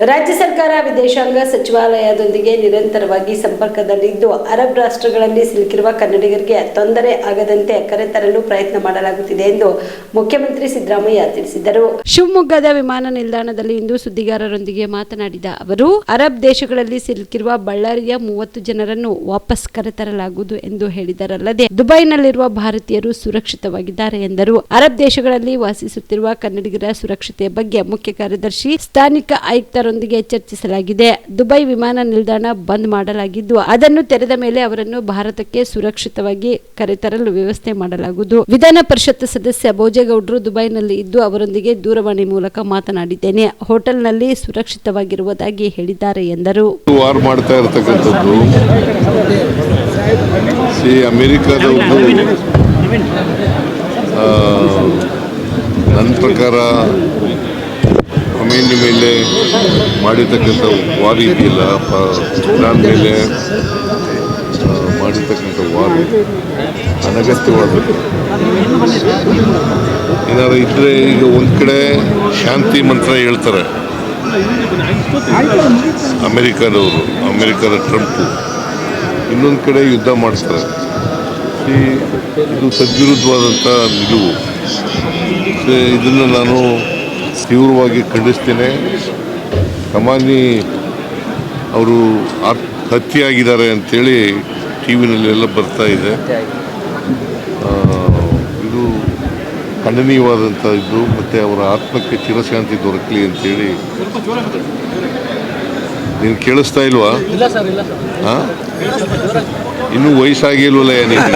ರಾಜ್ಯ ಸರ್ಕಾರ ವಿದೇಶಾಂಗ ಸಚಿವಾಲಯದೊಂದಿಗೆ ನಿರಂತರವಾಗಿ ಸಂಪರ್ಕದಲ್ಲಿದ್ದು ಅರಬ್ ರಾಷ್ಟ್ರಗಳಲ್ಲಿ ಸಿಲುಕಿರುವ ಕನ್ನಡಿಗರಿಗೆ ತೊಂದರೆ ಆಗದಂತೆ ಕರೆತರಲು ಪ್ರಯತ್ನ ಮಾಡಲಾಗುತ್ತಿದೆ ಎಂದು ಮುಖ್ಯಮಂತ್ರಿ ಸಿದ್ದರಾಮಯ್ಯ ತಿಳಿಸಿದರು. ಶಿವಮೊಗ್ಗದ ವಿಮಾನ ನಿಲ್ದಾಣದಲ್ಲಿ ಇಂದು ಸುದ್ದಿಗಾರರೊಂದಿಗೆ ಮಾತನಾಡಿದ ಅವರು, ಅರಬ್ ದೇಶಗಳಲ್ಲಿ ಸಿಲುಕಿರುವ ಬಳ್ಳಾರಿಯ 30 ಜನರನ್ನು ವಾಪಸ್ ಕರೆತರಲಾಗುವುದು ಎಂದು ಹೇಳಿದರಲ್ಲದೆ ದುಬೈನಲ್ಲಿರುವ ಭಾರತೀಯರು ಸುರಕ್ಷಿತವಾಗಿದ್ದಾರೆ ಎಂದರು. ಅರಬ್ ದೇಶಗಳಲ್ಲಿ ವಾಸಿಸುತ್ತಿರುವ ಕನ್ನಡಿಗರ ಸುರಕ್ಷತೆಯ ಬಗ್ಗೆ ಮುಖ್ಯ ಕಾರ್ಯದರ್ಶಿ ಸ್ಥಾನಿಕ ಆಯುಕ್ತರ ರೊಂದಿಗೆ ಚರ್ಚಿಸಲಾಗಿದೆ. ದುಬೈ ವಿಮಾನ ನಿಲ್ದಾಣ ಬಂದ್ ಮಾಡಲಾಗಿದ್ದು ಅದನ್ನು ತೆರೆದ ಮೇಲೆ ಅವರನ್ನು ಭಾರತಕ್ಕೆ ಸುರಕ್ಷಿತವಾಗಿ ಕರೆತರಲು ವ್ಯವಸ್ಥೆ ಮಾಡಲಾಗುವುದು. ವಿಧಾನ ಪರಿಷತ್ ಸದಸ್ಯ ಭೋಜೇಗೌಡರು ದುಬೈನಲ್ಲಿ ಇದ್ದು ಅವರೊಂದಿಗೆ ದೂರವಾಣಿ ಮೂಲಕ ಮಾತನಾಡಿದ್ದೇನೆ. ಹೋಟೆಲ್ನಲ್ಲಿ ಸುರಕ್ಷಿತವಾಗಿರುವುದಾಗಿ ಹೇಳಿದ್ದಾರೆ ಎಂದರು. ನನ್ನ ಪ್ರಕಾರ ಖಮೇನಿ ಮೇಲೆ ಮಾಡಿರ್ತಕ್ಕಂಥ ವಾರ್ ಇದೆಯಲ್ಲ, ಇರಾನ್ ಮೇಲೆ ಮಾಡಿರ್ತಕ್ಕಂಥ ವಾರ್ ಅನಗತ್ಯವಾದದ್ದು. ಏನಾದ್ರು ಇದ್ದರೆ ಈಗ ಒಂದು ಕಡೆ ಶಾಂತಿ ಮಂತ್ರ ಹೇಳ್ತಾರೆ ಅಮೆರಿಕದ ಟ್ರಂಪು, ಇನ್ನೊಂದು ಕಡೆ ಯುದ್ಧ ಮಾಡ್ತಾರೆ. ಇದು ತದ್ವಿರುದ್ಧವಾದಂಥ ನಿಲುವು. ಇದನ್ನು ನಾನು ತೀವ್ರವಾಗಿ ಖಂಡಿಸ್ತೇನೆ. ಖಮಾನಿ ಅವರು ಹತ್ಯೆಯಾಗಿದ್ದಾರೆ ಅಂಥೇಳಿ ಟಿ ವಿನಲ್ಲೆಲ್ಲ ಬರ್ತಾ ಇದೆ. ಇದು ಖಂಡನೀಯವಾದಂಥ ಇದು. ಮತ್ತು ಅವರ ಆತ್ಮಕ್ಕೆ ಚಿರಶಾಂತಿ ದೊರಕಲಿ ಅಂಥೇಳಿ. ನೀನು ಕೇಳಿಸ್ತಾ ಇಲ್ವಾ? ಹಾಂ, ಇನ್ನೂ ವಯಸ್ಸಾಗಿಲ್ವಲ್ಲ ಏನಿದೆ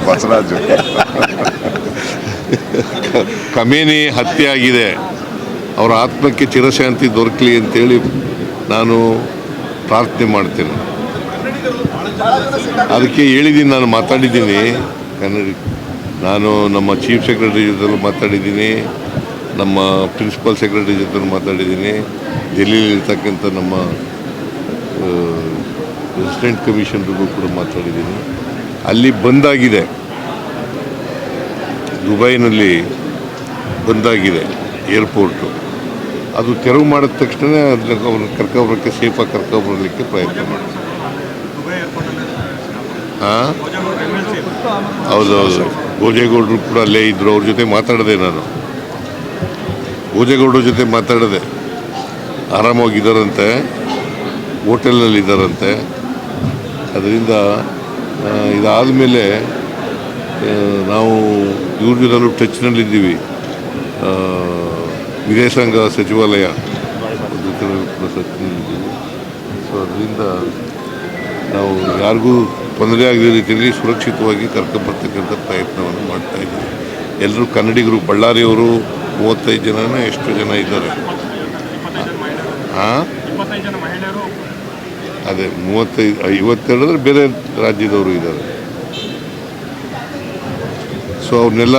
ಬಸವರಾಜು. ಖಮೇನಿ ಹತ್ಯೆ ಆಗಿದೆ, ಅವರ ಆತ್ಮಕ್ಕೆ ಚಿರಶಾಂತಿ ದೊರಕಲಿ ಅಂತೇಳಿ ನಾನು ಪ್ರಾರ್ಥನೆ ಮಾಡ್ತೇನೆ. ಅದಕ್ಕೆ ಹೇಳಿದ್ದೀನಿ, ನಾನು ಮಾತಾಡಿದ್ದೀನಿ ನಾನು ನಮ್ಮ ಚೀಫ್ ಸೆಕ್ರೆಟರಿ ಜೊತೆ ಮಾತಾಡಿದ್ದೀನಿ, ನಮ್ಮ ಪ್ರಿನ್ಸಿಪಲ್ ಸೆಕ್ರೆಟರಿ ಜೊತೆ ಮಾತಾಡಿದ್ದೀನಿ, ಡೆಲ್ಲಿಲಿರ್ತಕ್ಕಂಥ ನಮ್ಮ ರೆಸಿಡೆಂಟ್ ಕಮಿಷನರ್ಗೂ ಕೂಡ ಮಾತಾಡಿದ್ದೀನಿ. ಅಲ್ಲಿ ಬಂದಾಗಿದೆ, ದುಬೈನಲ್ಲಿ ಬಂದಾಗಿದೆ ಏರ್ಪೋರ್ಟು. ಅದು ತೆರವು ಮಾಡಿದ ತಕ್ಷಣ ಅದನ್ನ ಅವ್ರನ್ನ ಕರ್ಕೊಬರೋಕ್ಕೆ, ಸೇಫಾಗಿ ಕರ್ಕೊಬರಲಿಕ್ಕೆ ಪ್ರಯತ್ನ ಮಾಡ್ತೀವಿ. ಹಾಂ, ಹೌದೌದು. ಭೋಜೇಗೌಡರು ಕೂಡ ಅಲ್ಲೇ ಇದ್ದರು, ಅವ್ರ ಜೊತೆ ಮಾತಾಡಿದೆ ನಾನು. ಭೋಜೇಗೌಡರ ಜೊತೆ ಮಾತಾಡಿದೆ, ಆರಾಮಾಗಿದ್ದಾರಂತೆ, ಹೋಟೆಲ್ನಲ್ಲಿದ್ದಾರಂತೆ. ಅದರಿಂದ ಇದಾದ ಮೇಲೆ ನಾವು ಇವ್ರ ಜೊತೆಲೂ ಟಚ್ನಲ್ಲಿದ್ದೀವಿ. ವಿದೇಶಾಂಗ ಸಚಿವಾಲಯ ಜೊತೆ ಟಚ್ನಲ್ಲಿದ್ದೀವಿ. ಸೊ ಅದರಿಂದ ನಾವು ಯಾರಿಗೂ ತೊಂದರೆ ಆಗದ ರೀತಿಯಲ್ಲಿ ಸುರಕ್ಷಿತವಾಗಿ ಕರ್ಕೊಂಬರ್ತಕ್ಕಂಥ ಪ್ರಯತ್ನವನ್ನು ಮಾಡ್ತಾಯಿದ್ದೀವಿ. ಎಲ್ಲರೂ ಕನ್ನಡಿಗರು, ಬಳ್ಳಾರಿಯವರು 35 ಜನನ ಎಷ್ಟು ಜನ ಇದ್ದಾರೆ. ಹಾಂ, ಅದೇ 52 ಅಂದರೆ ಬೇರೆ ರಾಜ್ಯದವರು ಇದ್ದಾರೆ. ಸೊ ಅವ್ರನ್ನೆಲ್ಲ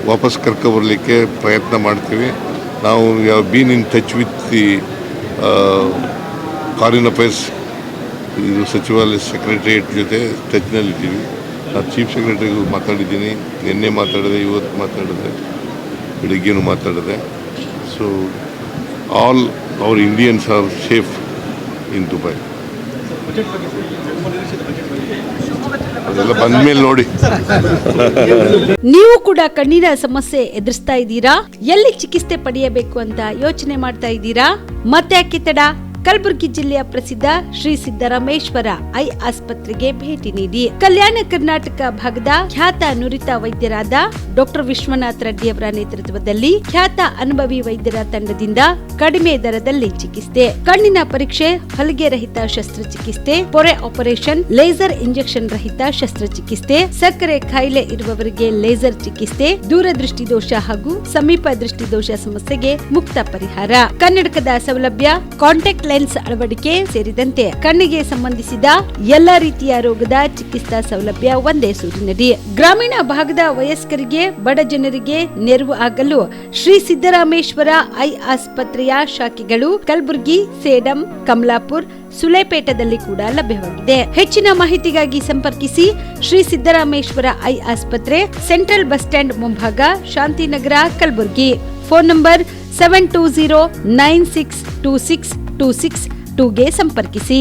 ವಾಪಸ್ ಕರ್ಕೊಬರಲಿಕ್ಕೆ ಪ್ರಯತ್ನ ಮಾಡ್ತೀವಿ. ನಾವು been in touch with the foreign affairs ಇದು ಸಚಿವಾಲಯ ಸೆಕ್ರೆಟರಿಯೇಟ್ ಜೊತೆ ಟಚ್ನಲ್ಲಿದ್ದೀವಿ. ನಾನು ಚೀಫ್ ಸೆಕ್ರೆಟರಿಗೂ ಮಾತಾಡಿದ್ದೀನಿ, ನಿನ್ನೆ ಮಾತಾಡಿದೆ, ಇವತ್ತು ಮಾತಾಡಿದೆ, ಬೆಳಿಗ್ಗೆನೂ ಮಾತಾಡಿದೆ. So all our Indians are safe in Dubai. ಅದೆಲ್ಲ ಬಂದ್ಮೇಲೆ ನೋಡಿ. ನೀವು ಕೂಡ ಕಣ್ಣಿನ ಸಮಸ್ಯೆ ಎದುರಿಸ್ತಾ ಇದ್ದೀರಾ? ಎಲ್ಲಿ ಚಿಕಿತ್ಸೆ ಪಡೆಯಬೇಕು ಅಂತ ಯೋಚನೆ ಮಾಡ್ತಾ ಇದ್ದೀರಾ? ಮತ್ತೆ ಯಾಕೆ ತಡ? ಕಲಬುರಗಿ ಜಿಲ್ಲೆಯ ಪ್ರಸಿದ್ಧ ಶ್ರೀ ಸಿದ್ದರಾಮೇಶ್ವರ ಐ ಆಸ್ಪತ್ರೆಗೆ ಭೇಟಿ ನೀಡಿ ಕಲ್ಯಾಣ ಕರ್ನಾಟಕ ಭಾಗದ ಖ್ಯಾತ ನುರಿತ ವೈದ್ಯರಾದ ಡಾಕ್ಟರ್ ವಿಶ್ವನಾಥ್ ರೆಡ್ಡಿ ಅವರ ನೇತೃತ್ವದಲ್ಲಿ ಖ್ಯಾತ ಅನುಭವಿ ವೈದ್ಯರ ತಂಡದಿಂದ ಕಡಿಮೆ ದರದಲ್ಲಿ ಚಿಕಿತ್ಸೆ, ಕಣ್ಣಿನ ಪರೀಕ್ಷೆ, ಹೊಲಿಗೆ ರಹಿತ ಶಸ್ತ್ರಚಿಕಿತ್ಸೆ, ಪೊರೆ ಆಪರೇಷನ್, ಲೇಸರ್ ಇಂಜೆಕ್ಷನ್ ರಹಿತ ಶಸ್ತ್ರಚಿಕಿತ್ಸೆ, ಸಕ್ಕರೆ ಕಾಯಿಲೆ ಇರುವವರಿಗೆ ಲೇಸರ್ ಚಿಕಿತ್ಸೆ, ದೂರದೃಷ್ಟಿ ದೋಷ ಹಾಗೂ ಸಮೀಪ ದೃಷ್ಟಿ ದೋಷ ಸಮಸ್ಯೆಗೆ ಮುಕ್ತ ಪರಿಹಾರ, ಕನ್ನಡಕದ ಸೌಲಭ್ಯ, ಕಾಂಟ್ಯಾಕ್ಟ್ ಲೆನ್ಸ್ ಅಳವಡಿಕೆ ಸೇರಿದಂತೆ ಕಣ್ಣಿಗೆ ಸಂಬಂಧಿಸಿದ ಎಲ್ಲಾ ರೀತಿಯ ರೋಗದ ಚಿಕಿತ್ಸಾ ಸೌಲಭ್ಯ ಒಂದೇ ಸೂರಿನಡಿ. ಗ್ರಾಮೀಣ ಭಾಗದ ವಯಸ್ಕರಿಗೆ, ಬಡ ಜನರಿಗೆ ನೆರವು ಆಗಲು ಶ್ರೀ ಸಿದ್ದರಾಮೇಶ್ವರ ಐ ಆಸ್ಪತ್ರೆಯ ಶಾಖೆಗಳು ಕಲಬುರಗಿ, ಸೇಡಂ, ಕಮಲಾಪುರ್, ಸುಲೇಪೇಟದಲ್ಲಿ ಕೂಡ ಲಭ್ಯವಾಗಿದೆ. ಹೆಚ್ಚಿನ ಮಾಹಿತಿಗಾಗಿ ಸಂಪರ್ಕಿಸಿ ಶ್ರೀ ಸಿದ್ದರಾಮೇಶ್ವರ ಐ ಆಸ್ಪತ್ರೆ, ಸೆಂಟ್ರಲ್ ಬಸ್ ಸ್ಟ್ಯಾಂಡ್ ಮುಂಭಾಗ, ಶಾಂತಿನಗರ, ಕಲಬುರಗಿ. ಫೋನ್ ನಂಬರ್ 7209626262ಗೆ ಸಂಪರ್ಕಿಸಿ.